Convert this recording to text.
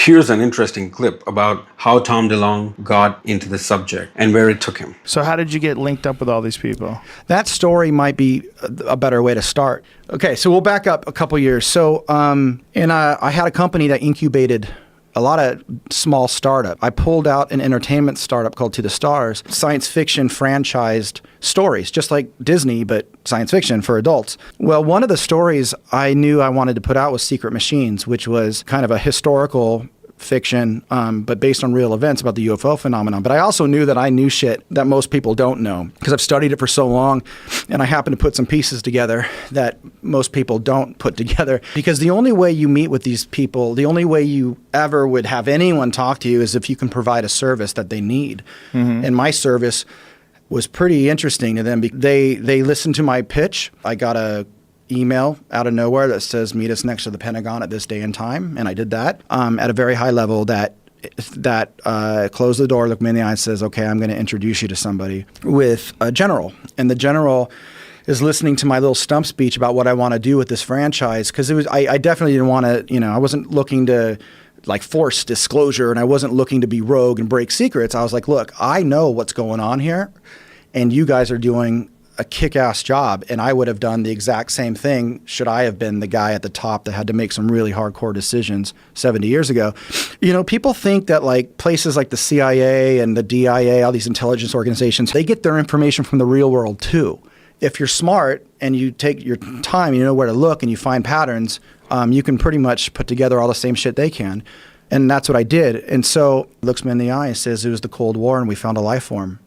here's an interesting clip about how Tom DeLonge got into the subject and where it took him. So how did you get linked up with all these people? That story might be a better way to start. Okay, so we'll back up a couple years. So I had a company that incubated a lot of small startup. I pulled out an entertainment startup called To the Stars, science fiction franchised stories, just like Disney, but science fiction for adults. Well, one of the stories I knew I wanted to put out was Secret Machines, which was kind of a historical fiction, but based on real events about the UFO phenomenon. But I also knew that I knew shit that most people don't know because I've studied it for so long, and I happen to put some pieces together that most people don't put together. Because the only way you meet with these people, the only way you ever would have anyone talk to you is if you can provide a service that they need. Mm-hmm. And my service was pretty interesting to them. They listened to my pitch. I got a email out of nowhere that says meet us next to the Pentagon at this day and time, and I did that at a very high level. That closed the door, looked me in the eye, and says, "Okay, I'm going to introduce you to somebody with a general," and the general is listening to my little stump speech about what I want to do with this franchise because I definitely didn't want to, I wasn't looking to like force disclosure, and I wasn't looking to be rogue and break secrets. I was like, look, I know what's going on here, and you guys are doing a kick-ass job, and I would have done the exact same thing should I have been the guy at the top that had to make some really hardcore decisions 70 years ago. People think that like places like the CIA and the DIA, all these intelligence organizations, they get their information from the real world too. If you're smart and you take your time, you know where to look and you find patterns, you can pretty much put together all the same shit they can. And that's what I did. And so looks me in the eye and says it was the Cold War and we found a life form.